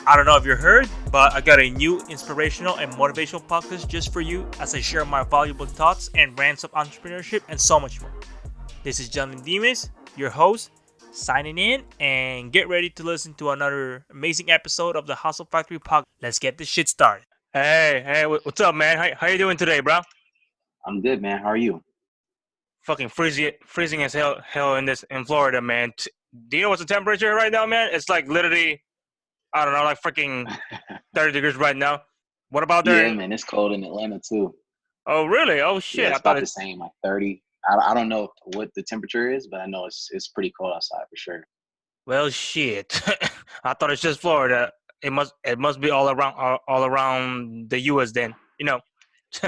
I don't know if you heard, but I got a new inspirational and motivational podcast just for you as I share my valuable thoughts and rants of entrepreneurship and so much more. This is John Limdimas, your host, signing in and get ready to listen to another amazing episode of the Hustle Factory podcast. Let's get this shit started. Hey, what's up, man? How you doing today, bro? I'm good, man. How are you? Fucking freezing as hell in Florida, man. Do you know what's the temperature right now, man? It's like literally, I don't know, like freaking 30 degrees right now. What about there? Yeah, man. It's cold in Atlanta too. Oh, really? Oh, Yeah, shit. I it's thought about it. the same, like 30. I don't know what the temperature is, but I know it's pretty cold outside for sure. Well, shit. I thought it's just Florida. It must be all around the U.S. then. You know.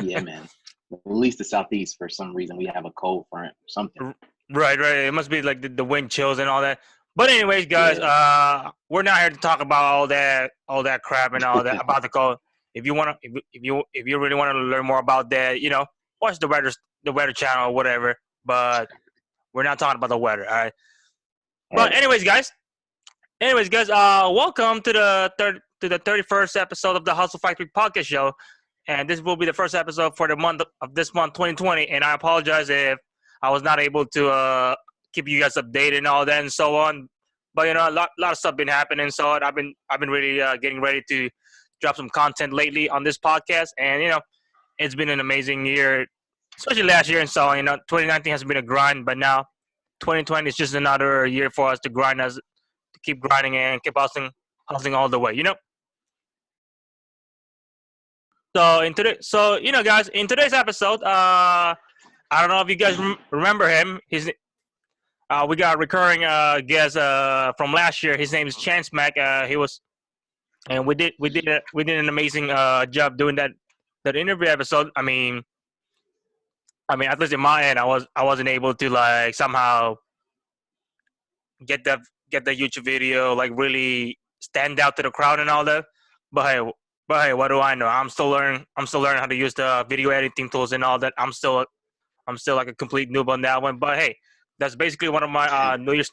Yeah, man. At least the southeast, for some reason, we have a cold front or something. Right. It must be like the wind chills and all that. But anyways, guys, Yeah. we're not here to talk about all that crap and all that about the cold. If you really want to learn more about that, watch the weather channel or whatever. But we're not talking about the weather, all right? But Hey, anyways, welcome to the 31st episode of the Hustle Factory Podcast Show, and this will be the first episode for the month of this month, 2020. And I apologize if I was not able to keep you guys updated and all that and so on. But a lot of stuff been happening, so I've been really getting ready to drop some content lately on this podcast, and it's been an amazing year, especially last year and so on. 2019 has been a grind, but now 2020 is just another year for us to grind us to keep grinding and keep hustling all the way. Guys, in today's episode, I don't know if you guys remember him. We got a recurring guest from last year. His name is Chance Mack. And we did an amazing job doing that interview episode. I mean, at least in my end, I wasn't able to like somehow get the get the YouTube video like really stand out to the crowd and all that. But hey, what do I know? I'm still learning how to use the video editing tools and all that. I'm still like a complete noob on that one. But hey, that's basically one of my New Year's.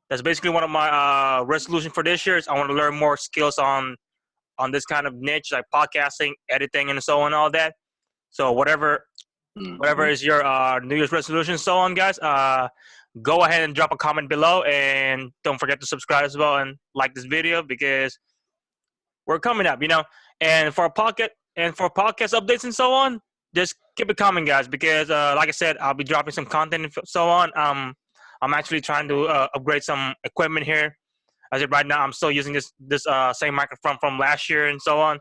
That's basically one of my resolution for this year. Is I want to learn more skills on this kind of niche like podcasting, editing, and so on, all that. So whatever hmm is your New Year's resolution, so on, guys. Go ahead and drop a comment below, and don't forget to subscribe as well and like this video because we're coming up, and for podcast updates and so on, just keep it coming, guys, because like I said, I'll be dropping some content and so on. I'm actually trying to upgrade some equipment here. As of right now, I'm still using this same microphone from last year and so on.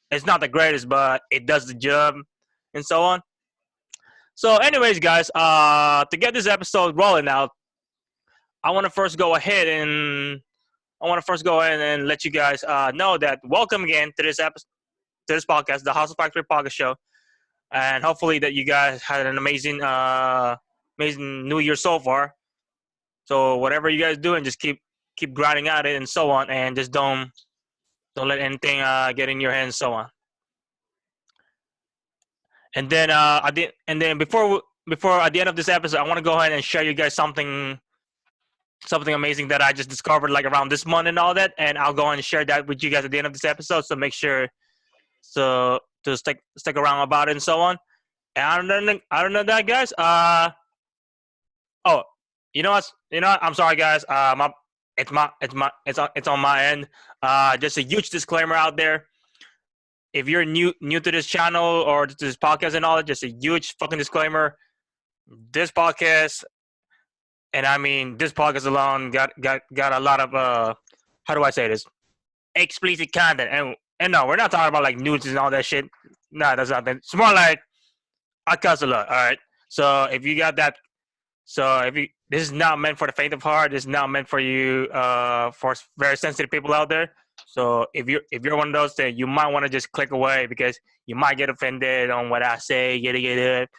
It's not the greatest, but it does the job and so on. So, anyways, guys, to get this episode rolling out, I want to first go ahead and let you guys know that welcome again to this episode, to this podcast, the Hustle Factory Podcast Show, and hopefully that you guys had an amazing New Year so far. So whatever you guys doing, just keep grinding at it and so on, and just don't let anything get in your head and so on. And then before at the end of this episode, I want to go ahead and share you guys something amazing that I just discovered like around this month and all that, and I'll go on and share that with you guys at the end of this episode. So make sure to stick around about it and so on. And I don't know that, guys. Oh, I'm sorry, guys. It's on my end. Just a huge disclaimer out there. If you're new to this channel or to this podcast and all that, just a huge fucking disclaimer. This podcast, and I mean this podcast alone, got a lot of how do I say this? Explicit content, and no, we're not talking about like nudes and all that shit. No, that's not that. It's more like I cuss a lot. All right. So if you got that, this is not meant for the faint of heart. This is not meant for you, for very sensitive people out there. So if you're one of those, that you might want to just click away because you might get offended on what I say. Get.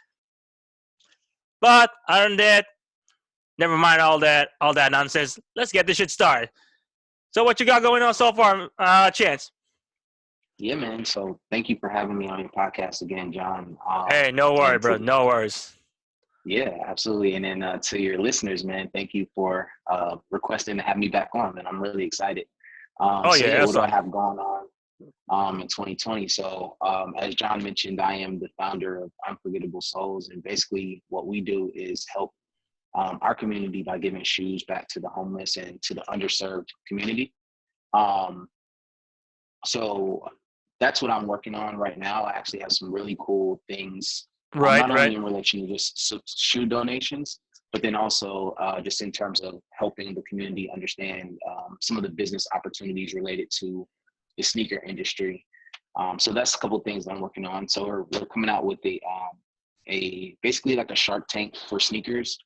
But other than that, never mind all that nonsense. Let's get this shit started. So what you got going on so far, Chance? Yeah, man. So thank you for having me on your podcast again, John. Hey, no worries, And bro. No worries. yeah, absolutely. And then to your listeners, man, thank you for requesting to have me back on, man. I'm really excited. Oh So yeah, yeah, what do I awesome. have going on in 2020? So as John mentioned, I am the founder of Unforgettable Soles, and basically what we do is help our community by giving shoes back to the homeless and to the underserved community. Um, so that's what I'm working on right now. I actually have some really cool things, Right, not right. only in relation to just shoe donations, but then also just in terms of helping the community understand some of the business opportunities related to the sneaker industry. So that's a couple of things that I'm working on. So we're coming out with a basically like a Shark Tank for sneakers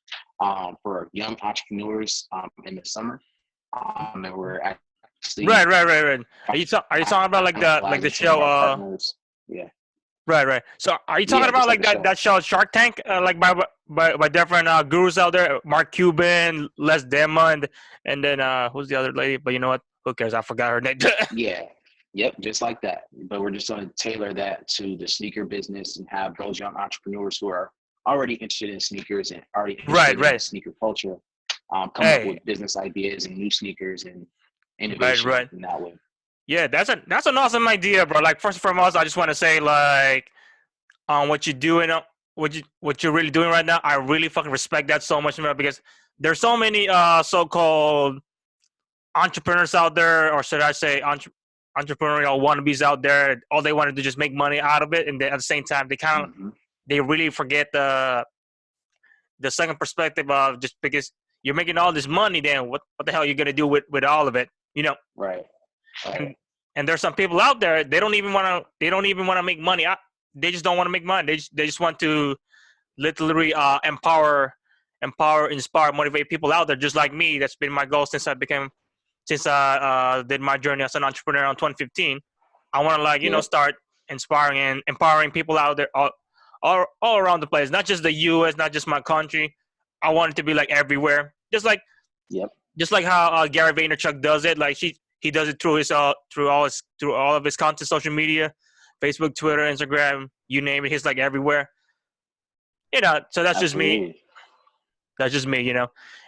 for young entrepreneurs in the summer, and we're Right, actually right, right, right. Are you talking about like the finalizing some of show? our partners. Yeah, Right, right. So are you talking yeah, about just like like the that show. that show Shark Tank, like by different gurus out there, Mark Cuban, Les Demond, and then who's the other lady? But you know what? Who cares? I forgot her name. Yeah, yep, just like that. But we're just going to tailor that to the sneaker business and have those young entrepreneurs who are already interested in sneakers and already Right, interested in right. sneaker culture come up Hey, with business ideas and new sneakers and right, innovation right. in that way. Yeah, that's an awesome idea, bro. Like first and foremost, I just want to say like what you're doing, what you're really doing right now. I really fucking respect that so much, man, because there's so many so-called entrepreneurs out there, or should I say, entrepreneurial wannabes out there. All they want to do is just make money out of it, and at the same time, Hmm. they really forget the second perspective of just because you're making all this money, then what the hell are you gonna do with all of it? You know, Right, right. and and there's some people out there they don't even want to make money. They just don't want to make money. They just want to literally empower, inspire, motivate people out there, just like me. That's been my goal since I did my journey as an entrepreneur in 2015. I want to Yep, start inspiring and empowering people out there all around the place, not just the U.S., not just my country. I want it to be like everywhere, yep, just like how Gary Vaynerchuk does it. Like he does it through his through all of his content, social media, Facebook, Twitter, Instagram, you name it. He's like everywhere. So that's just me. absolutely. That's just me.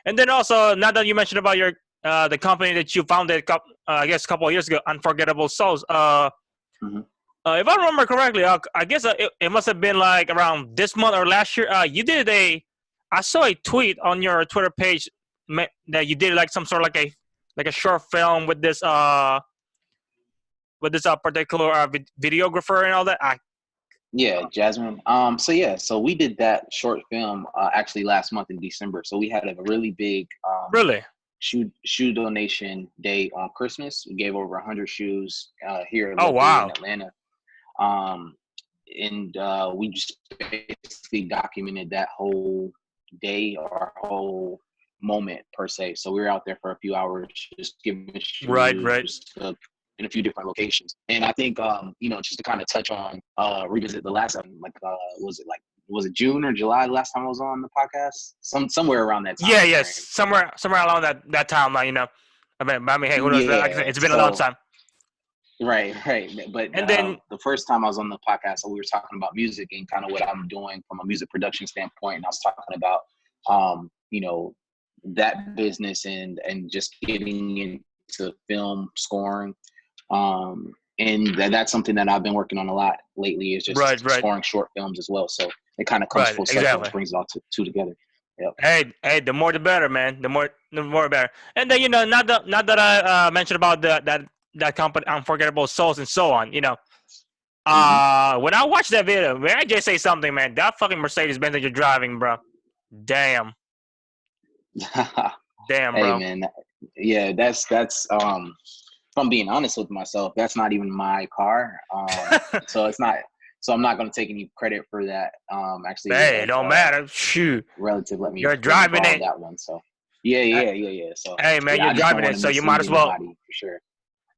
And then also, now that you mentioned about your the company that you founded, I guess a couple of years ago, Unforgettable Souls. Hmm. If I remember correctly, I guess it must have been like around this month or last year. You did I saw a tweet on your Twitter page that you did like some sort of like a short film with this particular videographer and all that. Yeah, Jasmine. So yeah, so we did that short film actually last month in December. So we had a really big Really? shoe donation day on Christmas. We gave over 100 shoes here Oh locally in wow! Atlanta. Um, and we just basically documented that whole day or whole moment per se. So we were out there for a few hours just giving Right, right. shoes to, in a few different locations. And I think just to kind of touch on revisit the last time, was it June or July the last time I was on the podcast? Somewhere around that Yeah, time yes, frame. somewhere along that timeline. I mean, hey, who knows? Like I said, Yeah. it's been a long So time. right, right. But And then the first time I was on the podcast, so we were talking about music and kind of what I'm doing from a music production standpoint, and I was talking about, um, you know, that business and just getting into film scoring, and that's something that I've been working on a lot lately. Is right, just right, scoring short films as well. So it kind of comes right, full circle exactly. and brings it all two together. Yep. Hey, the more the better, man. The more better. And then not that I mentioned about that company, Unforgettable Souls, and so on. Hmm. When I watched that video, may I just say something, man? That fucking Mercedes Benz that you're driving, bro. Damn, damn, Hey bro. man, yeah, that's if I'm being honest with myself, that's not even my car. So it's not. So I'm not going to take any credit for that. Actually, Hey, it don't matter. Shoot, relative you're let me driving borrow it. that one. So yeah. So Hey, man, yeah, you're I just don't driving want it, to so you might mislead as well. anybody for sure.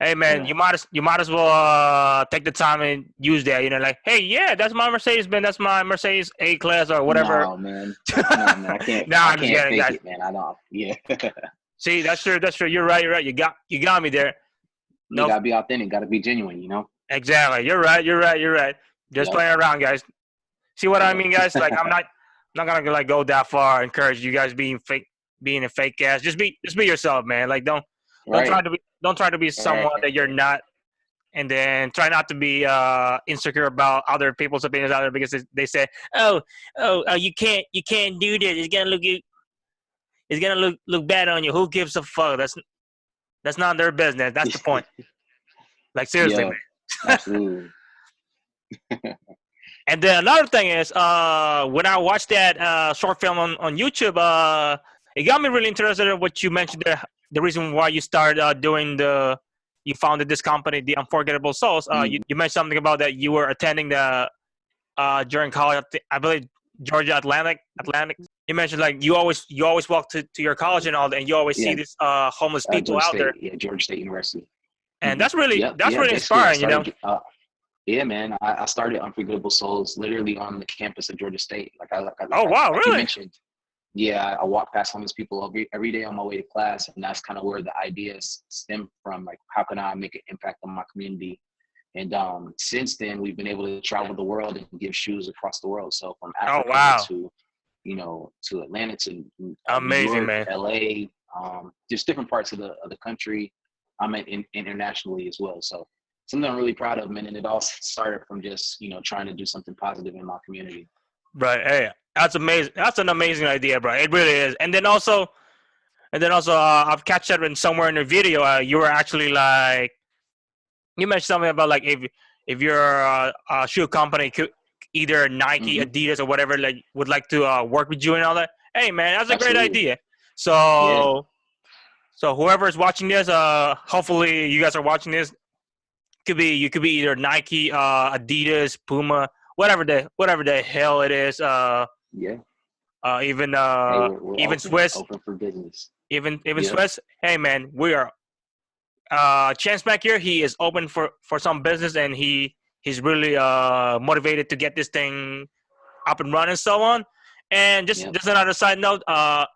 Hey, man, Yeah. you might as well take the time and use that. Like, hey, yeah, that's my Mercedes Benz. That's my Mercedes A class or whatever. No man, no man, Nah, I I'm just can't kidding, fake guys. it, man. I don't. Yeah, See, that's true. That's true. You're right. You're right. You got me there. you No, gotta be authentic, gotta be genuine. exactly. You're right. You're right. You're right. Just Yep. playing around, guys. See what I Yep. mean, guys? Like, I'm not gonna like go that far. Encourage you guys being a fake ass. Just be yourself, man. Like, don't try Right. to be. don't try to be someone that you're not, and then try not to be insecure about other people's opinions out there because they say, oh, you can't do this. It's gonna look bad on you. Who gives a fuck? That's not their business. That's the point. Like seriously, Yeah, man. absolutely. And then another thing is, when I watched that short film on YouTube, it got me really interested in what you mentioned there. The reason why you started you founded this company, the Unforgettable Soles. You mentioned something about that you were attending the during college. I believe Georgia Atlantic. You mentioned like you always walk to your college and all that, and you always see Yeah, these homeless people Georgia out there, State. Yeah, Georgia State University. and that's really Yep. Yeah. Basically, I inspiring. You know. started. Yeah, man. I started Unforgettable Souls literally on the campus of Georgia State. Oh wow, Like you really? mentioned. Yeah, I walk past homeless people every day on my way to class, and that's kind of where the ideas stem from. Like, how can I make an impact on my community? And since then, we've been able to travel the world and give shoes across the world. So from Oh Africa wow, to, to Atlanta to New amazing, York, man. LA, just different parts of the country. I'm internationally as well. So something I'm really proud of, man. And it all started from just trying to do something positive in my community. Right. Hey, that's amazing. That's an amazing idea, bro. It really is. And then also, I've catch that in somewhere in the video. You were actually like you mentioned something about like if you're a shoe company, either Nike, Hmm. Adidas, or whatever, like would like to work with you and all that. Hey, man, that's a great Absolutely. idea. Yeah. So whoever is watching this, hopefully you guys are watching this. You could be either Nike, Adidas, Puma, whatever the hell it is. Yeah. Even Hey, we're even open Swiss, open for business. even Yep. Swiss. Hey, man, we are Chance Mack here. He is open for some business, and he's really motivated to get this thing up and running, and so on. And Yep. just another side note: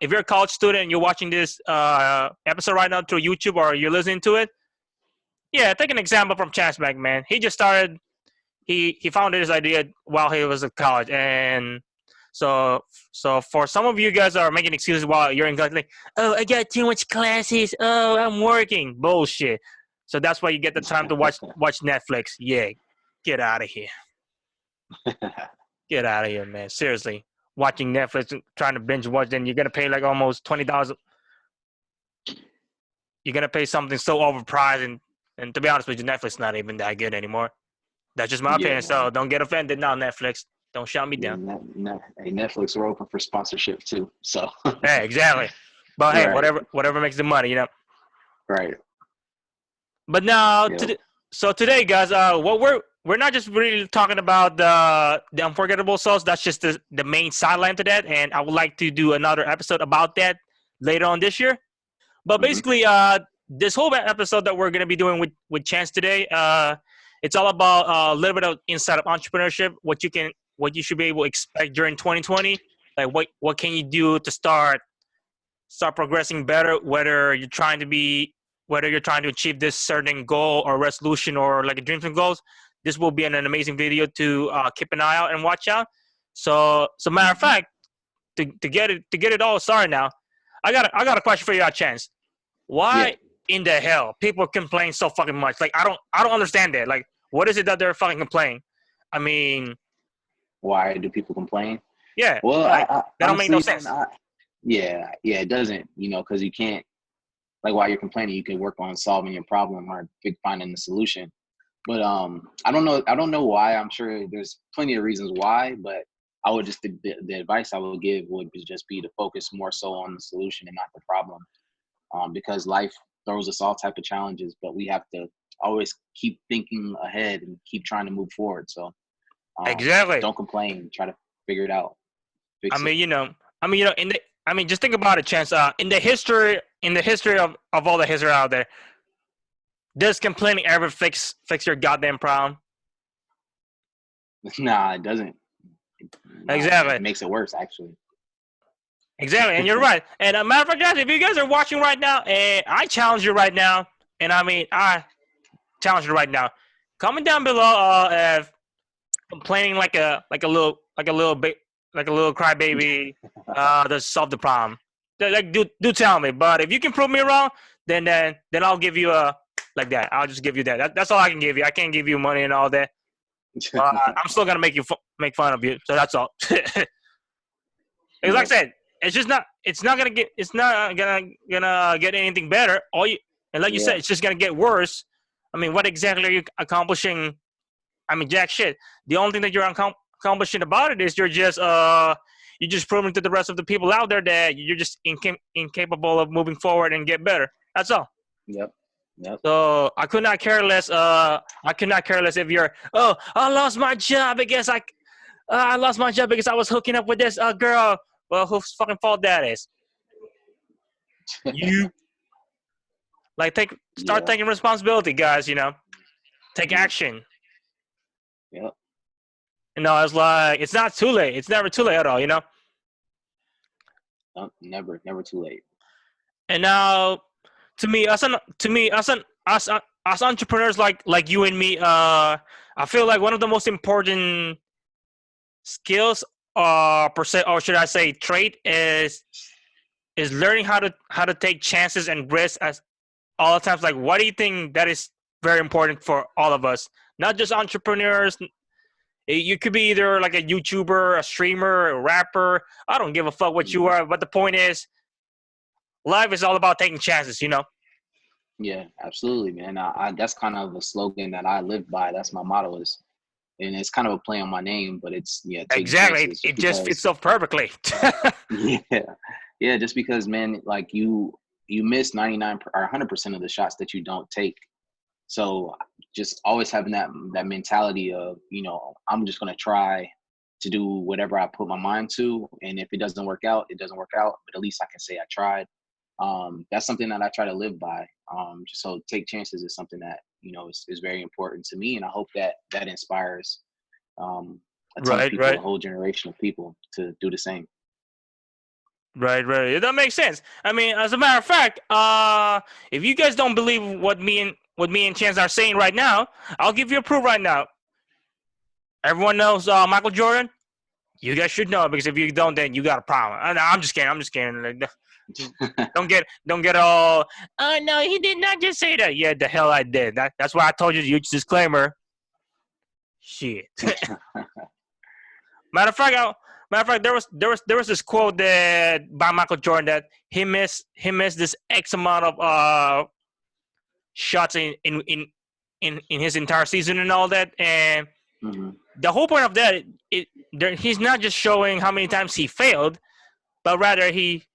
if you're a college student and you're watching this episode right now through YouTube or you're listening to it, yeah, take an example from Chance Mack, man. He just started. He founded his idea while he was at college, and so for some of you guys are making excuses while you're in college, like, oh, I got too much classes. Oh, I'm working. Bullshit. So that's why you get the time to watch Netflix. Yeah, get out of here. Get out of here, man. Seriously, watching Netflix, and trying to binge watch, then you're gonna pay like almost $20. You're gonna pay something so overpriced, and to be honest with you, Netflix is not even that good anymore. That's just my Yeah, opinion. So man. don't get offended now, Netflix. Don't shut me Yeah, down. hey, Netflix, we're open for sponsorship too. So, Hey, exactly. But hey, right, whatever makes the money, you know. right. But now, Yep. so today, guys, what we're not just really talking about the unforgettable souls. That's just the main sideline to that, and I would like to do another episode about that later on this year. But Hmm. basically, this whole episode that we're gonna be doing with Chance today, it's all about a little bit of inside of entrepreneurship, what you should be able to expect during 2020, like what can you do to start progressing better, whether you're trying to achieve this certain goal or resolution or like a dreams and goals. This will be an amazing video to keep an eye out and watch out. So matter of Hmm. fact, to get it all started now, I got a question for you, Chance. Yeah. Why in the hell people complain so fucking much? Like I don't understand that. Like what is it that they're fucking complaining? I mean, Why do people complain? yeah, Well, like I that don't make no honestly, man, sense. yeah, it doesn't, because you can't, like, while you're complaining, you can work on solving your problem or finding the solution. But I don't know why. I'm sure there's plenty of reasons why, but I would just the advice I would give would just be to focus more so on the solution and not the problem. Because life throws us all type of challenges, but we have to always keep thinking ahead and keep trying to move forward. So Exactly. don't complain. Try to figure it out. I Fix it. mean, just think about it, Chance. In the history of all the history out there, does complaining ever fix your goddamn problem? Nah, it doesn't. Nah, Exactly. it makes it worse, actually. Exactly, and you're right. And a matter of fact, guys, if you guys are watching right now, and I challenge you right now, and I challenge you right now, comment down below if complaining like a little crybaby to solve the problem. Like do tell me. But if you can prove me wrong, then I'll give you a like that. I'll just give you that. That's all I can give you. I can't give you money and all that. I'm still gonna make fun of you. So that's all. Because like I said, it's just not. It's not gonna get. It's not gonna get anything better. And like you said, it's just gonna get worse. I mean, what exactly are you accomplishing? I mean, jack shit. The only thing that you're accomplishing about it is you're just proving to the rest of the people out there that you're just incapable of moving forward and get better. That's all. Yep. So I could not care less. I could not care less if you're. Oh, I lost my job because I lost my job because I was hooking up with this girl. Well, whose fucking fault that is? You. Like start taking responsibility, guys. Take action. Yep. It's like it's not too late. It's never too late at all. No, never too late. And now, us entrepreneurs like you and me, I feel like one of the most important skills, per se, or should I say, trait is learning how to take chances and risks as all the times. Like, what do you think that is very important for all of us? Not just entrepreneurs. You could be either like a YouTuber, a streamer, a rapper. I don't give a fuck what you are. But the point is, life is all about taking chances, Yeah, absolutely, man. I that's kind of a slogan that I live by. That's my motto and it's kind of a play on my name, but it's exactly. It just fits so perfectly. Yeah. Just because, man, like you miss 99 or 100% of the shots that you don't take. So just always having that mentality of, I'm just going to try to do whatever I put my mind to. And if it doesn't work out, it doesn't work out. But at least I can say I tried. That's something that I try to live by. So take chances is something that, is very important to me. And I hope that inspires a ton of people, a whole generation of people to do the same. Right. That makes sense. I mean, as a matter of fact, if you guys don't believe what me and Chance are saying right now, I'll give you a proof right now. Everyone knows Michael Jordan. You guys should know, because if you don't, then you got a problem. I'm just kidding. Don't get all. Oh no, he did not just say that. Yeah, the hell I did. That's why I told you to use disclaimer. Shit. Matter of fact, there was this quote that by Michael Jordan that he missed this X amount of shots in his entire season and all that, and the whole point of that, he's not just showing how many times he failed, but rather he's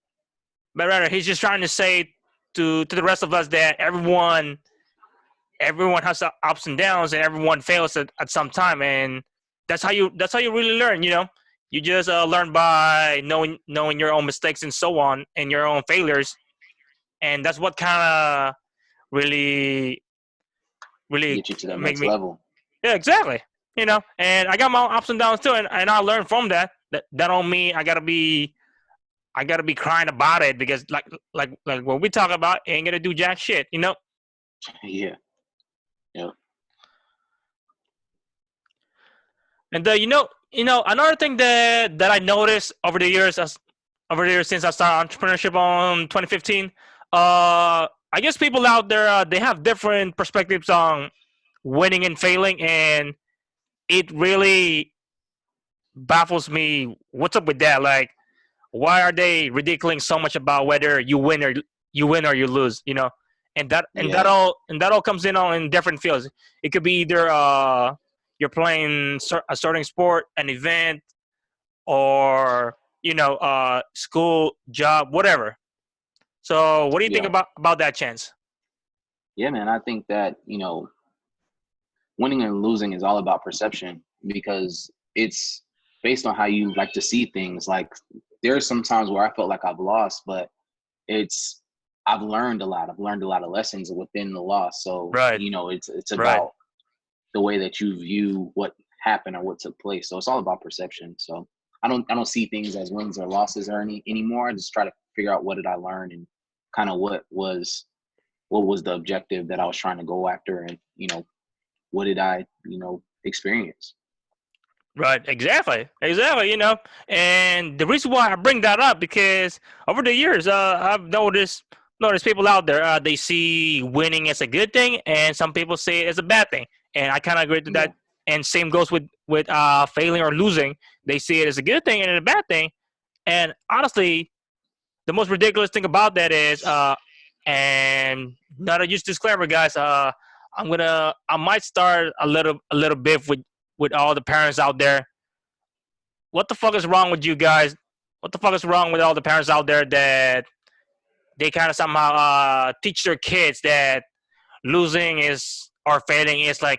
just trying to say to the rest of us that everyone has ups and downs, and everyone fails at some time, and that's how you really learn. You just learn by knowing your own mistakes and so on, and your own failures, and that's what kind of really get you to the next level. Yeah, exactly. And I got my own ups and downs too, and I learned from that. That don't mean I gotta be crying about it, because like what we talk about ain't gonna do jack shit. Yeah. And another thing that I noticed over the years since I started entrepreneurship on 2015, I guess people out there, they have different perspectives on winning and failing, and it really baffles me. What's up with that? Like, why are they ridiculing so much about whether you win or you lose? And that all comes in different fields. It could be either you're playing a certain sport, an event, or school, job, whatever. So what do you think about that, Chance? Yeah, man, I think that winning and losing is all about perception, because it's based on how you like to see things. Like, there are some times where I felt like I've lost, but I've learned a lot. I've learned a lot of lessons within the loss. So it's about the way that you view what happened or what took place. So it's all about perception. So I don't see things as wins or losses or anymore. I just try to figure out what did I learn, and kind of what was the objective that I was trying to go after, and what did I experience. Right, exactly. And the reason why I bring that up, because over the years, I've noticed no, there's people out there. They see winning as a good thing, and some people see it as a bad thing. And I kind of agree to Yeah. that. And same goes with failing or losing. They see it as a good thing and a bad thing. And honestly, the most ridiculous thing about that is, and not a huge disclaimer, guys. I might start a little bit with all the parents out there. What the fuck is wrong with you guys? What the fuck is wrong with all the parents out there that they kind of somehow teach their kids that losing is or failing is like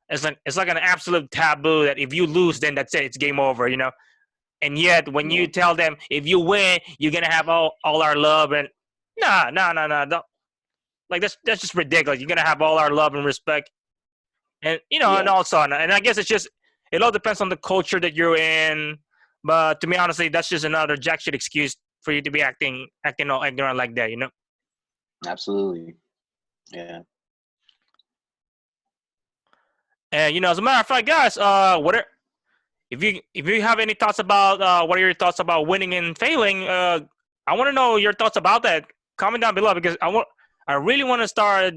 it's like an absolute taboo that if you lose, then that's it, it's game over, you know. And yet, when Yeah. you tell them if you win, you're gonna have all our love and nah, don't, like that's just ridiculous. You're gonna have all our love and respect, and and Yeah. also, and I guess it's just it all depends on the culture that you're in. But to me, honestly, that's just another jack shit excuse for you to be acting all ignorant like that, you know. Absolutely. Yeah. And as a matter of fact, guys, if you have any thoughts about what are your thoughts about winning and failing, I want to know your thoughts about that. Comment down below because I really want to start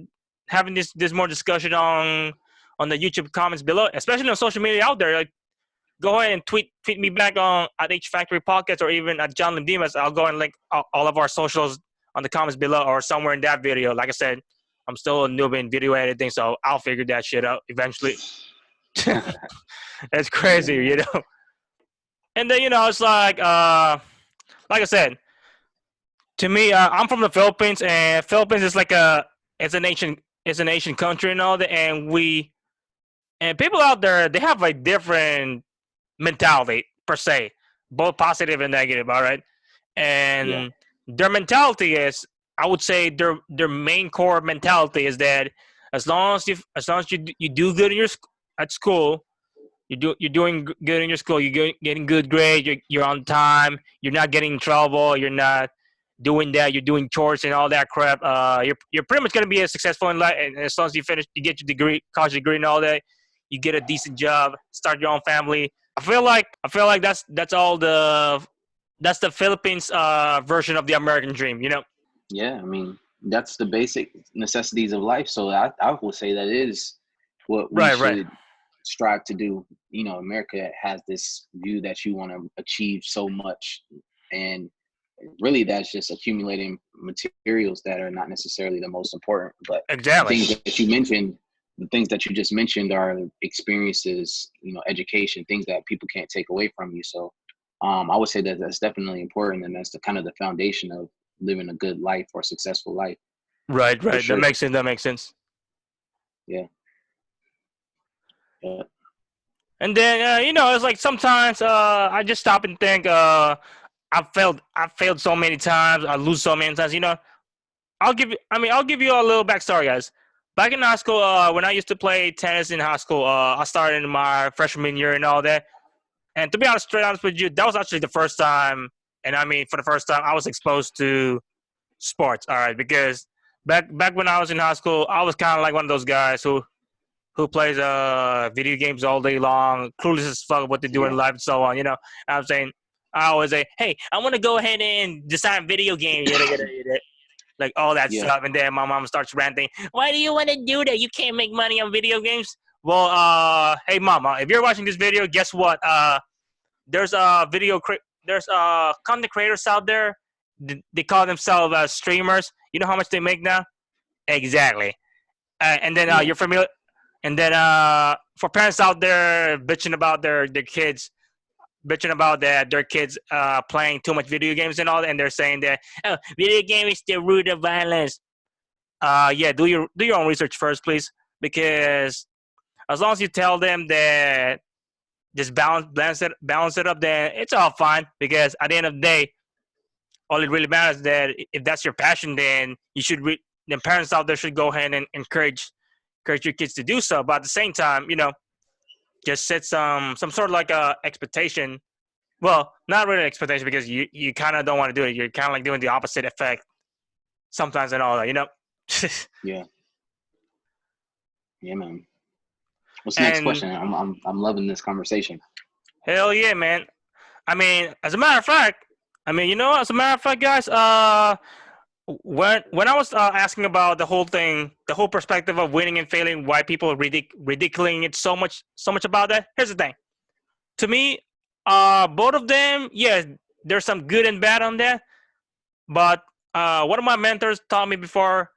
having this more discussion on the YouTube comments below, especially on social media out there. Like, go ahead and tweet me back on at H Factory Podcast or even at John Limdimas. I'll go and link all of our socials on the comments below or somewhere in that video. Like I said, I'm still a noob in video editing, so I'll figure that shit out eventually. It's crazy, Yeah, you man. know. And then it's like I said, to me, I'm from the Philippines, and Philippines is like it's an Asian country and all that, and people out there they have like different mentality per se, both positive and negative. All right, Yeah. and their mentality is, I would say, their main core mentality is that as long as you do good at school, you're doing good in your school. Getting good grades. You're on time. You're not getting in trouble. You're not doing that. You're doing chores and all that crap. You're pretty much gonna be successful in life. And as long as you get your degree, college degree, and all that, you get a decent job, start your own family. I feel like that's the Philippines version of the American dream. You know. Yeah. I mean, that's the basic necessities of life. So I would say that is what we Right. Right. should strive to do. America has this view that you want to achieve so much, and really that's just accumulating materials that are not necessarily the most important. But the Exactly. things that you mentioned, the things that you just mentioned are experiences, education, things that people can't take away from you. So I would say that that's definitely important, and that's the kind of the foundation of living a good life or successful life Right. for Right. That sure. makes sense. That makes sense. Yeah. Yeah. And then it's like sometimes I just stop and think. I failed so many times. I lose so many times. I'll give you a little backstory, guys. Back in high school, when I used to play tennis in high school, I started in my freshman year and all that. And to be honest, straight honest with you, that was actually the first time, and I mean for the first time, I was exposed to sports. All right, because back when I was in high school, I was kind of like one of those guys who plays video games all day long, clueless as fuck what they do in Yeah. life and so on. I'm saying I always say, hey, I want to go ahead and design video game, yada, like all that Yeah. stuff. And then my mom starts ranting, why do you want to do that? You can't make money on video games. Well, hey, mama, if you're watching this video, guess what? There's there's content creators out there. They call themselves streamers. You know how much they make now? Exactly. And then Yeah. you're familiar. And then for parents out there bitching about their kids, bitching about that their kids playing too much video games and all that, and they're saying that video game is the root of violence. Yeah, do your own research first, please, because as long as you tell them that just balance it up, then it's all fine. Because at the end of the day, all it really matters is that if that's your passion, then then parents out there should go ahead and encourage your kids to do so. But at the same time, just set some sort of like a expectation. Well, not really an expectation because you kind of don't want to do it. You're kind of like doing the opposite effect sometimes and all that. Yeah. Yeah, man. What's the next And question? I'm loving this conversation. hell yeah, man. I mean, as a matter of fact, guys, when I was asking about the whole thing, the whole perspective of winning and failing, why people ridiculing it so much about that. Here's the thing. To me, both of them, yeah, there's some good and bad on that. But one of my mentors taught me before,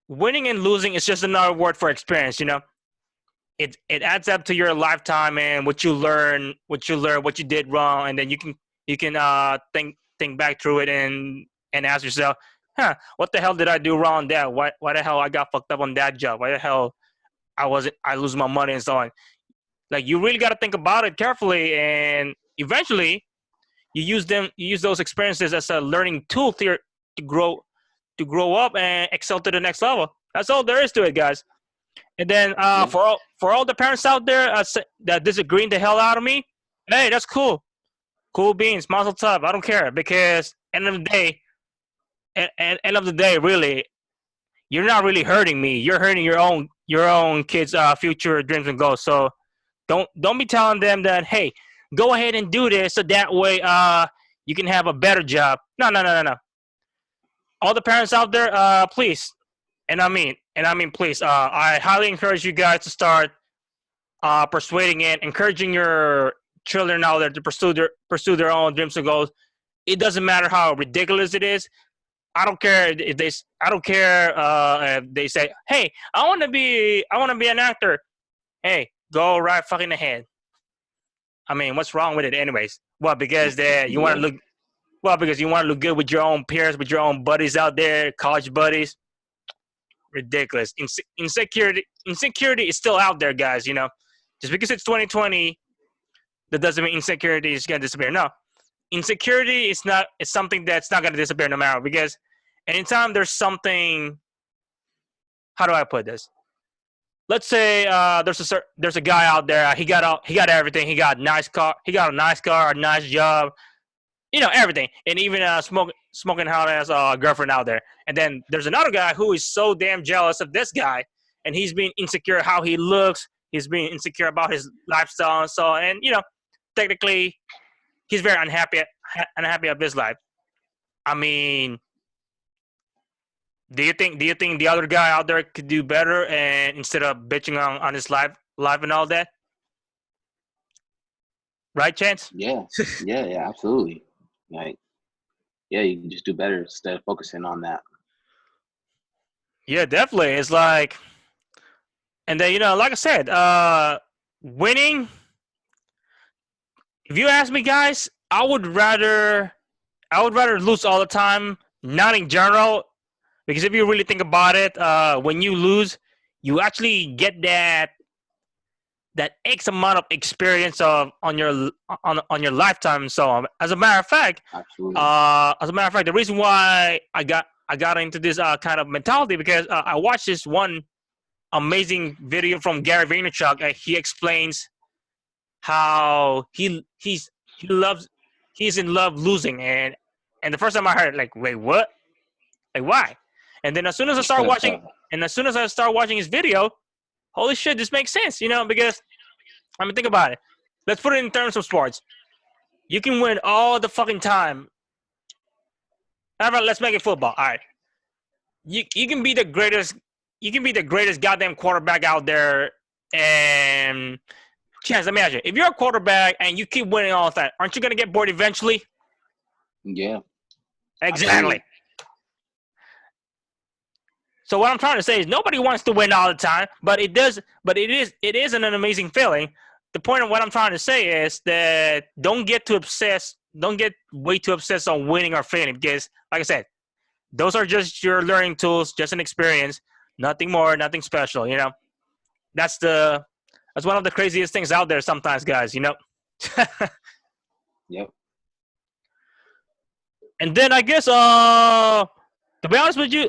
winning and losing is just another word for experience. It adds up to your lifetime and what you did wrong, and then you can think back through it and ask yourself, what the hell did I do wrong there? Why the hell I got fucked up on that job? Why the hell I lose my money and so on? Like, you really got to think about it carefully, and eventually you use those experiences as a learning tool to grow up and excel to the next level. That's all there is to it, guys. And then Yeah. for all the parents out there that disagreeing the hell out of me, hey, that's cool beans, mazel tov. I don't care, because end of the day, really, you're not really hurting me. You're hurting your own kids' future dreams and goals. So don't be telling them that, hey, go ahead and do this so that way you can have a better job. No, no, no, no, no. All the parents out there, please, and I mean, please, I highly encourage you guys to start persuading and encouraging your children out there to pursue their own dreams and goals. It doesn't matter how ridiculous it is. I don't care if they say, "Hey, I want to be an actor." Hey, go right fucking ahead. I mean, what's wrong with it, anyways? Well, because you want to Yeah. look because you want to look good with your own peers, with your own buddies out there, college buddies. Ridiculous. Insecurity is still out there, guys. Just because it's 2020, that doesn't mean insecurity is gonna disappear. No, insecurity is not. It's something that's not gonna disappear no matter, because anytime there's something. How do I put this? Let's say there's a guy out there. He got everything. He got a nice car. He got a nice car, a nice job. Everything, and even smoking hot ass girlfriend out there. And then there's another guy who is so damn jealous of this guy, and he's being insecure how he looks. He's being insecure about his lifestyle and so on. And technically, he's very unhappy of his life. I mean, do you think the other guy out there could do better, and instead of bitching on his life and all that, right, Chance? Yeah. Yeah. Yeah. Absolutely. Like, yeah, you can just do better instead of focusing on that. Yeah, definitely. It's like, and then like I said, winning. If you ask me, guys, I would rather lose all the time, not in general, because if you really think about it, when you lose, you actually get that X amount of experience on your lifetime. So, Absolutely. as a matter of fact, the reason why I got into this kind of mentality, because I watched this one amazing video from Gary Vaynerchuk. He explains how he's in love losing, and the first time I heard it, like, wait, what? Like, why? And then as soon as I start watching his video, holy shit, this makes sense, because I mean, think about it. Let's put it in terms of sports. You can win all the fucking time. However, let's make it football. All right, you can be the greatest. You can be the greatest goddamn quarterback out there, and Chance, let me ask you: if you're a quarterback and you keep winning all the time, aren't you gonna get bored eventually? Yeah. Exactly. Absolutely. So what I'm trying to say is nobody wants to win all the time, but it does. But it is an amazing feeling. The point of what I'm trying to say is that don't get too obsessed. Don't get way too obsessed on winning or failing, because, like I said, those are just your learning tools, just an experience, nothing more, nothing special. That's the that's one of the craziest things out there sometimes, guys. Yep. And then I guess to be honest with you,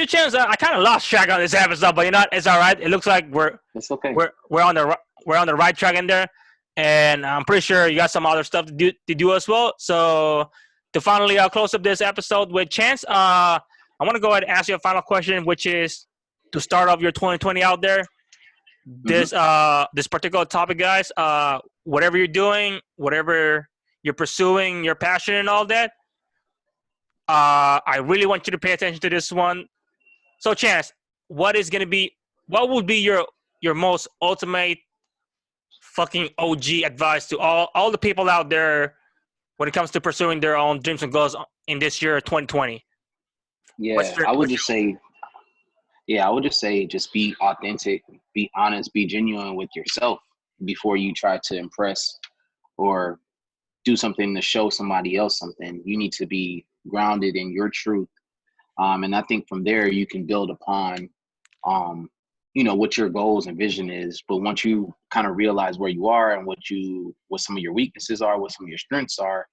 Chance, I kind of lost track on this episode, but it's all right. It looks like It's okay. we're on the right track in there, and I'm pretty sure you got some other stuff to do as well. So to finally close up this episode with Chance, I want to go ahead and ask you a final question, which is to start off your 2020 out there. Hmm. This particular topic, guys. Whatever you're doing, whatever you're pursuing, your passion and all that. I really want you to pay attention to this one. So, Chance, what would be your most ultimate fucking OG advice to all the people out there when it comes to pursuing their own dreams and goals in this year 2020? Yeah, I would just say just be authentic, be honest, be genuine with yourself before you try to impress or do something to show somebody else something. You need to be grounded in your truth. And I think from there you can build upon what your goals and vision is. But once you kind of realize where you are and what some of your weaknesses are, what some of your strengths are,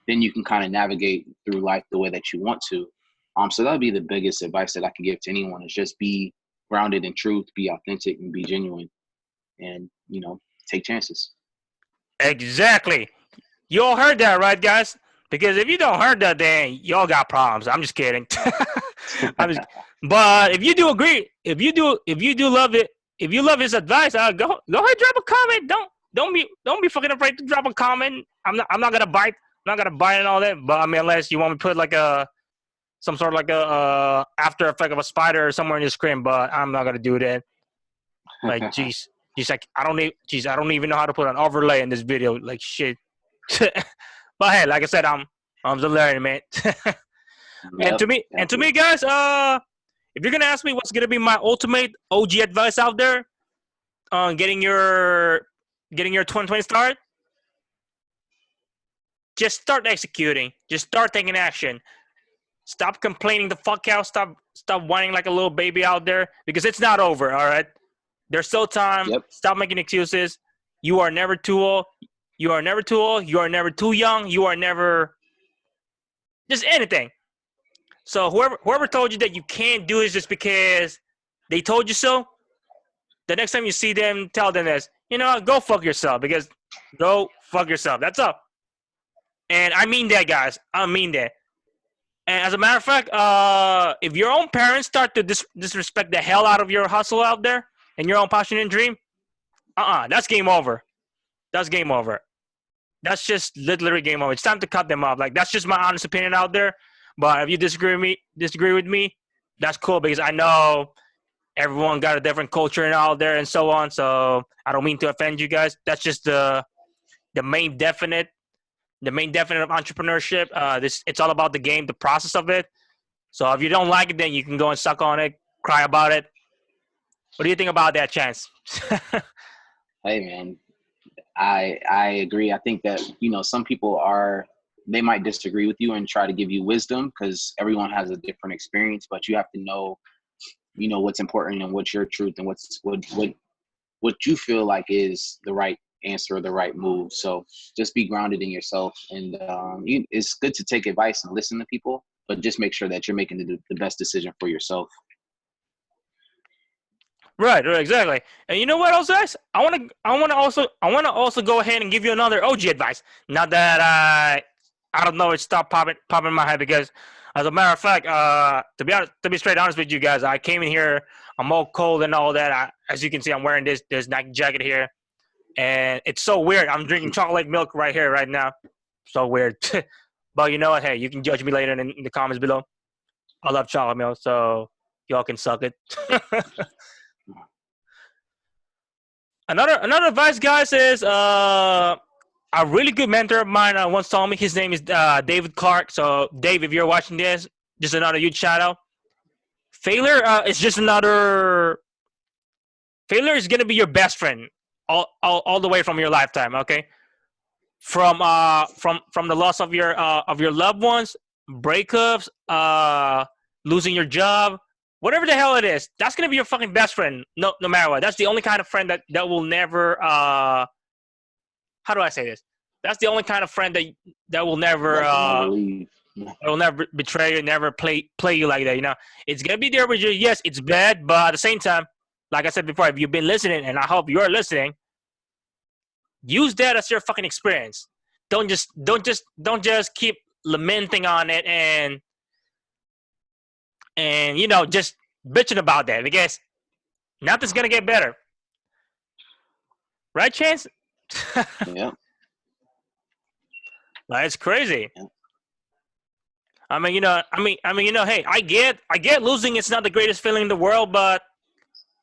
then you can kind of navigate through life the way that you want to. So that would be the biggest advice that I can give to anyone is just be grounded in truth, be authentic, and be genuine, and take chances. Exactly. You all heard that, right, guys? Because if you don't heard that, then y'all got problems. I'm just kidding. I'm just, but if you do agree, if you do love it, if you love his advice, go ahead, drop a comment. Don't be fucking afraid to drop a comment. I'm not gonna bite. I'm not gonna bite and all that. But I mean, unless you want me to put like some sort of like a after effect of a spider or somewhere in your screen. But I'm not gonna do that. Like, jeez, like I don't even know how to put an overlay in this video. Like shit. But hey, like I said, I'm the learning man. Yep, and to me, guys, if you're gonna ask me what's gonna be my ultimate OG advice out there on getting your 2020 start, just start executing. Just start taking action. Stop complaining the fuck out. Stop whining like a little baby out there because it's not over. All right, there's still time. yep. Stop making excuses. You are never too old. You are never too old. You are never too young. You are never just anything. So whoever told you that you can't do it just because they told you so, the next time you see them, tell them this. You know, go fuck yourself because go fuck yourself. That's all. And I mean that, guys. I mean that. And as a matter of fact, if your own parents start to disrespect the hell out of your hustle out there and your own passion and dream, that's game over. That's game over. That's just literally game over. It's time to cut them off. Like that's just my honest opinion out there. But if you disagree with me, that's cool because I know everyone got a different culture and out there and so on. So I don't mean to offend you guys. That's just the main definite of entrepreneurship. It's all about the game, the process of it. So if you don't like it, then you can go and suck on it, cry about it. What do you think about that, Chance? Hey, man, I agree. I think that some people they might disagree with you and try to give you wisdom because everyone has a different experience, but you have to know what's important and what's your truth and what you feel like is the right answer or the right move. So just be grounded in yourself, and it's good to take advice and listen to people, but just make sure that you're making the best decision for yourself. Right, exactly. And you know what else, guys? I want to also go ahead and give you another OG advice. Not that I don't know, it stopped popping in my head because, as a matter of fact, to be straight honest with you guys, I came in here, I'm all cold and all that. As you can see, I'm wearing this Nike jacket here, and it's so weird. I'm drinking chocolate milk right here, right now. So weird. But you know what? Hey, you can judge me later in the comments below. I love chocolate milk, so y'all can suck it. Another advice, guys, is a really good mentor of mine once told me. His name is David Clark. So, Dave, if you're watching this, just another huge shout out. Failure is just another. Failure is gonna be your best friend all the way from your lifetime. Okay, from the loss of your loved ones, breakups, losing your job, whatever the hell it is, that's gonna be your fucking best friend. No matter what. That's the only kind of friend that will never. How do I say this? That's the only kind of friend that will never. Never leave. It will never betray you, never play you like that. You know, it's gonna be there with you. Yes, it's bad, but at the same time, like I said before, if you've been listening, and I hope you're listening, use that as your fucking experience. Don't just keep lamenting on it and just bitching about that because nothing's gonna get better, right, Chance? Yeah. That's crazy. Yeah. I mean, hey, I get losing. It's not the greatest feeling in the world, but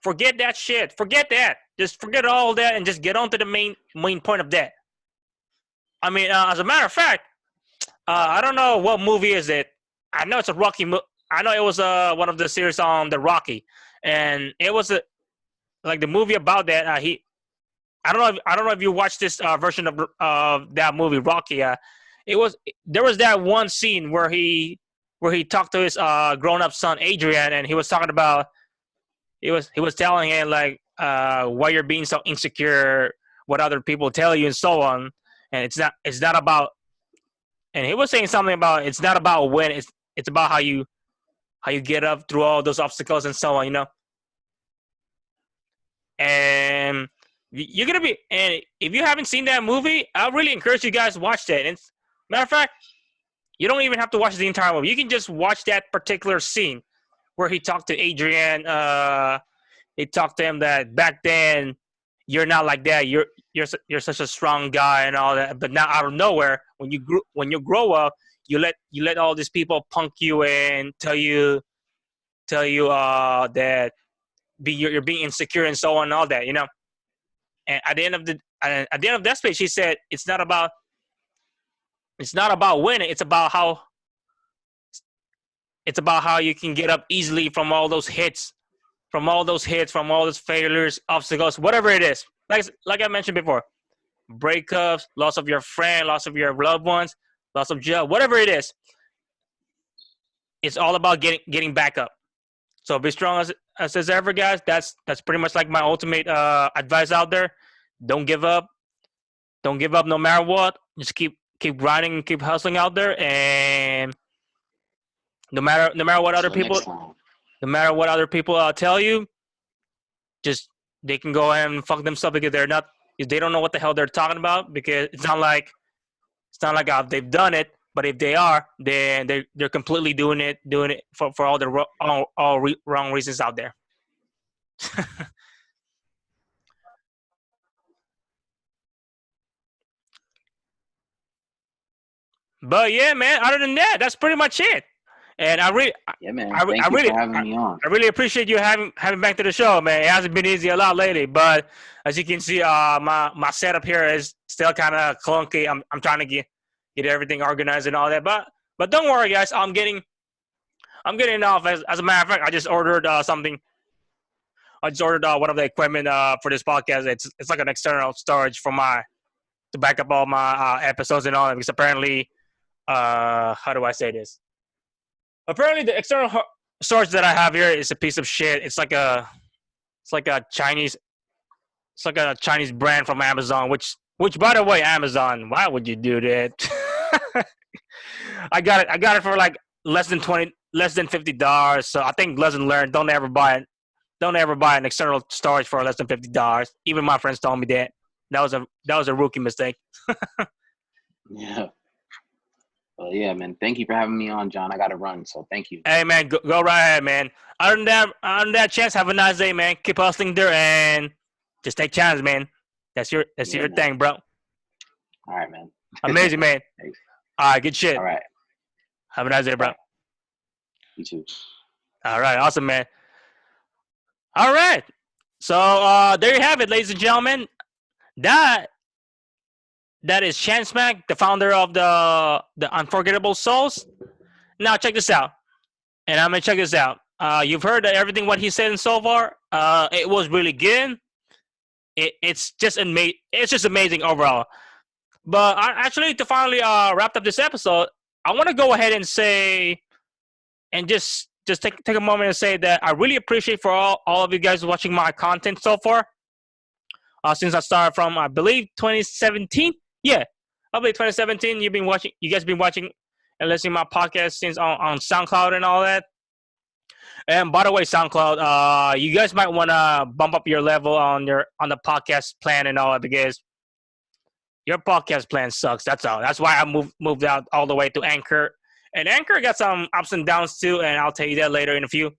forget that shit. Forget that. Just forget all that and just get on to the main point of that. I mean, as a matter of fact, I don't know what movie is it. I know it's a Rocky. I know it was one of the series on the Rocky, and it was like the movie about that. I don't know if you watched this version of that movie Rocky. It was there was that one scene where he talked to his grown up son Adrian, and he was talking about he was telling him like why you're being so insecure, what other people tell you, and so on. And it's not about. And he was saying something about it's not about when it's about how you get up through all those obstacles and so on. And you're gonna be and if you haven't seen that movie, I really encourage you guys to watch that. And matter of fact, you don't even have to watch the entire movie. You can just watch that particular scene where he talked to Adrian. He talked to him that back then you're not like that. You're such a strong guy and all that. But now out of nowhere, when you grow up, you let all these people punk you and tell you that you're being insecure and so on and all that. And at the end of that speech, he said it's not about winning. It's about how you can get up easily from all those hits, from all those failures, obstacles, whatever it is. Like I mentioned before, breakups, loss of your friend, loss of your loved ones, loss of job, whatever it is. It's all about getting back up. So be strong as ever, guys. That's pretty much like my ultimate advice out there. Don't give up. Don't give up no matter what. Just keep grinding, keep hustling out there, and no matter what other Until people next time. no matter what other people tell you, just they can go ahead and fuck themselves because they don't know what the hell they're talking about because it's not like they've done it. But if they are, then they're completely doing it for all the wrong reasons out there. But yeah, man. Other than that, that's pretty much it. And Yeah, man. Thank you for having me on. I really appreciate you having back to the show, man. It hasn't been easy a lot lately, but as you can see, my setup here is still kind of clunky. I'm trying to get everything organized and all that, but don't worry, guys. I'm getting off. As a matter of fact, I just ordered something. I just ordered one of the equipment for this podcast. It's like an external storage for my to back up all my episodes and all that because apparently, how do I say this? Apparently, the external storage that I have here is a piece of shit. It's like a Chinese it's like a Chinese brand from Amazon. Which by the way, Amazon, why would you do that? I got it for like less than $50. So I think lesson learned. Don't ever buy it. Don't ever buy an external storage for less than $50. Even my friends told me that. That was a rookie mistake. Yeah. Well, yeah, man. Thank you for having me on, John. I got to run, so thank you. Hey man, go right ahead, man. Other than that, Chance, have a nice day, man. Keep hustling there and just take chances, man. That's your Man. thing, bro. All right, man. Amazing, man. Thanks. All right, good shit. All right. Have a nice day, bro. You too. All right, awesome, man. All right. So there you have it, ladies and gentlemen. That that is Chance Mack, the founder of the Unforgettable Soles. Now check this out, and I'm gonna check this out. You've heard everything what he said so far. It was really good. It's just It's just amazing overall. But actually, to finally wrap up this episode, I want to go ahead and say, and just take a moment and say that I really appreciate for all of you guys watching my content so far. Since I started from I believe 2017. Yeah, I believe 2017. You guys been watching and listening to my podcast since on SoundCloud and all that. And by the way, SoundCloud, you guys might want to bump up your level on the podcast plan and all that because your podcast plan sucks. That's all. That's why I moved out all the way to Anchor. And Anchor got some ups and downs too, and I'll tell you that later in a few.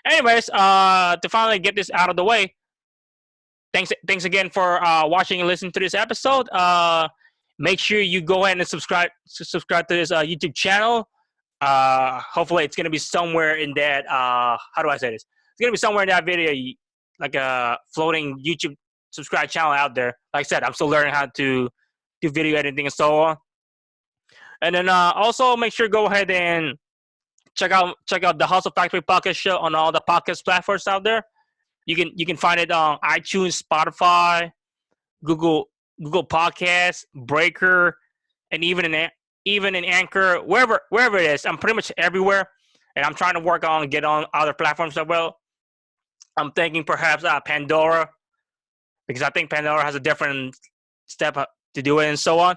Anyways, to finally get this out of the way, thanks again for watching and listening to this episode. Make sure you go ahead and subscribe to this YouTube channel. Hopefully, it's gonna be somewhere in that. How do I say this? It's gonna be somewhere in that video, like a floating YouTube subscribe channel out there. Like I said, I'm still learning how to do video editing and so on. And then also make sure go ahead and check out the Hustle Factory podcast show on all the podcast platforms out there. You can find it on iTunes, Spotify, Google Podcasts, Breaker, and even in Anchor, wherever it is. I'm pretty much everywhere, and I'm trying to work on get on other platforms as well. I'm thinking perhaps Pandora, because I think Pandora has a different step to do it and so on.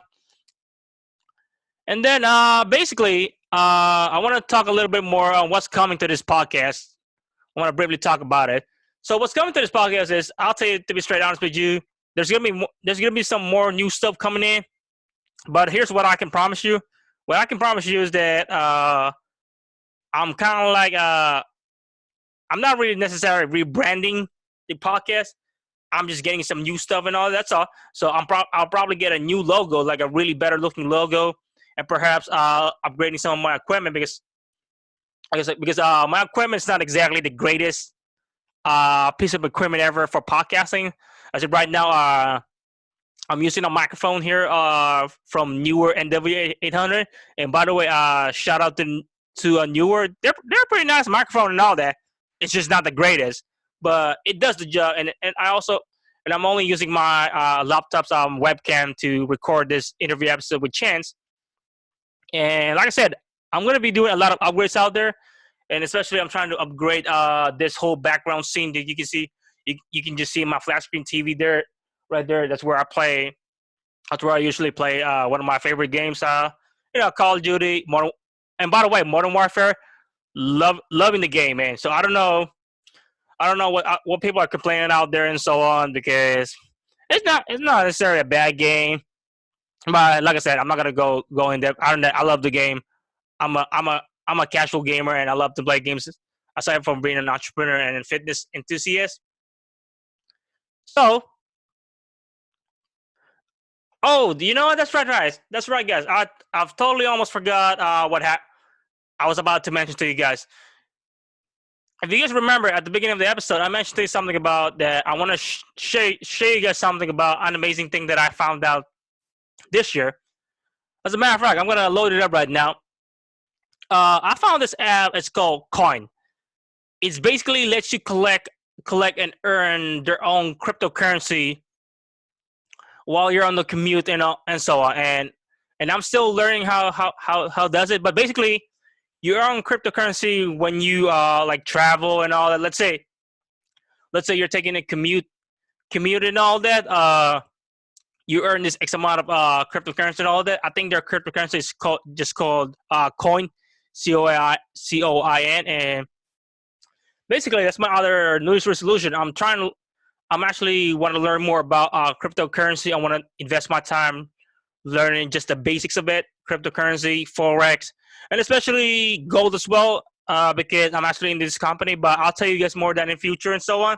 And then basically, I want to talk a little bit more on what's coming to this podcast. I want to briefly talk about it. So what's coming to this podcast is, I'll tell you to be straight honest with you, there's gonna be some more new stuff coming in. But here's what I can promise you. What I can promise you is that I'm kind of like I'm not really necessarily rebranding the podcast. I'm just getting some new stuff and all. That's all. So I'll probably get a new logo, like a really better looking logo, and perhaps upgrading some of my equipment because my equipment is not exactly the greatest piece of equipment ever for podcasting. As of right now, I'm using a microphone here from Newer NW800. And by the way, shout out to a Newer. They're a pretty nice microphone and all that. It's just not the greatest, but it does the job. And I'm only using my laptop's webcam to record this interview episode with Chance. And like I said, I'm gonna be doing a lot of upgrades out there, and especially I'm trying to upgrade this whole background scene that you can see. You can just see my flat screen TV there, right there. That's where I play. That's where I usually play one of my favorite games. Call of Duty, Modern. And by the way, Modern Warfare, loving the game, man. So I don't know what people are complaining out there and so on, because it's not necessarily a bad game. But like I said, I'm not gonna go in depth. I love the game. I'm a casual gamer, and I love to play games aside from being an entrepreneur and a fitness enthusiast. So, do you know what? That's right, guys. That's right, guys. I've totally almost forgot what I was about to mention to you guys. If you guys remember at the beginning of the episode, I mentioned to you something about that. I want to share you guys something about an amazing thing that I found out this year. As a matter of fact, I'm gonna load it up right now. I found this app. It's called Coin. It's basically lets you collect and earn their own cryptocurrency while you're on the commute and so on. And I'm still learning how does it. But basically, you earn cryptocurrency when you like travel and all that. Let's say you're taking a commute and all that. You earn this X amount of cryptocurrency and all that. I think their cryptocurrency is called Coin, COIN, and basically that's my other New Year's resolution. I'm actually want to learn more about cryptocurrency. I want to invest my time learning just the basics of it, cryptocurrency, forex, and especially gold as well, because I'm actually in this company. But I'll tell you guys more that in future and so on.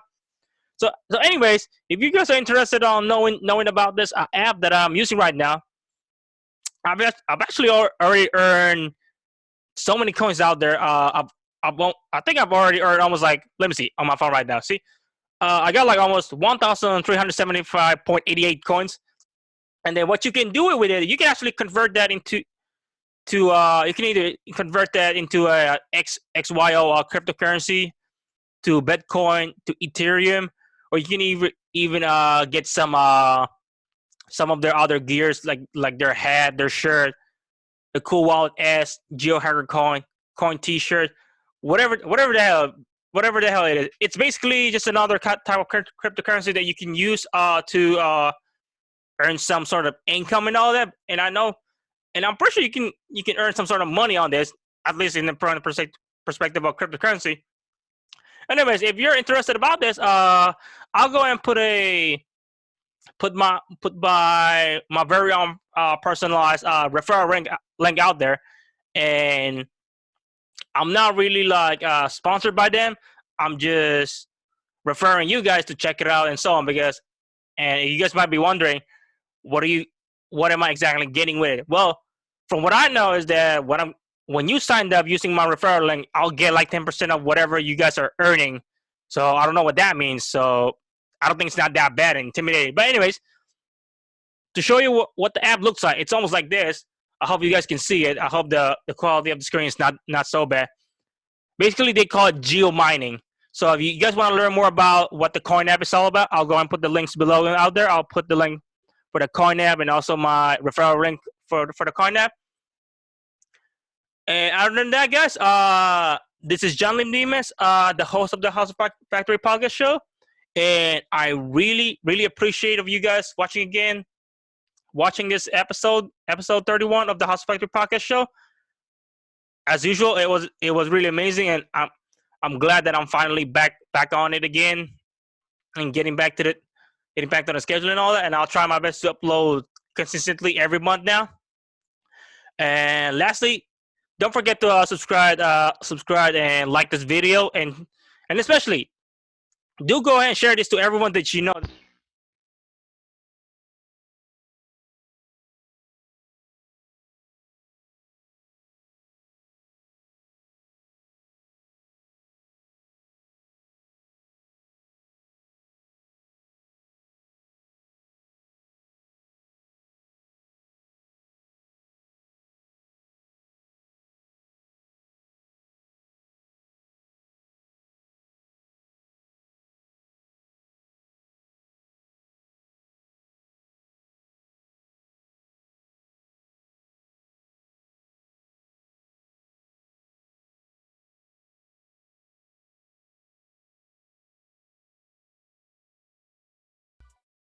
So anyways, if you guys are interested on knowing about this app that I'm using right now, I've actually already earned so many coins out there. I think I've already earned almost like, let me see on my phone right now. See, I got like almost 1,375.88 coins. And then what you can do with it, you can actually convert that into you can either convert that into a XYO cryptocurrency, to Bitcoin, to Ethereum, or you can even get some of their other gears, like their hat, their shirt, the Cool Wallet S, GeoHacker coin T-shirt, whatever the hell it is. It's basically just another type of cryptocurrency that you can use to earn some sort of income and all that. And I'm pretty sure you can earn some sort of money on this, at least in the perspective of cryptocurrency. Anyways, if you're interested about this, I'll go ahead and put my very own personalized referral link out there. And I'm not really like sponsored by them. I'm just referring you guys to check it out and so on, and you guys might be wondering, what am I exactly getting with it? Well, from what I know is that what when you signed up using my referral link, I'll get like 10% of whatever you guys are earning. So I don't know what that means. So I don't think it's not that bad and intimidating. But anyways, to show you what the app looks like, it's almost like this. I hope you guys can see it. I hope the quality of the screen is not so bad. Basically, they call it geo mining. So if you guys want to learn more about what the Coin app is all about, I'll go and put the links below out there. I'll put the link for the Coin app and also my referral link for the Coin app. And other than that, guys, this is John Limdimas, the host of the House of Factory podcast show. And I really, really appreciate of you guys watching this episode 31 of the House of Factory podcast show. As usual, it was really amazing, and I'm glad that I'm finally back on it again and getting back to the schedule and all that. And I'll try my best to upload consistently every month now. And lastly, don't forget to subscribe and like this video, and especially do go ahead and share this to everyone that you know.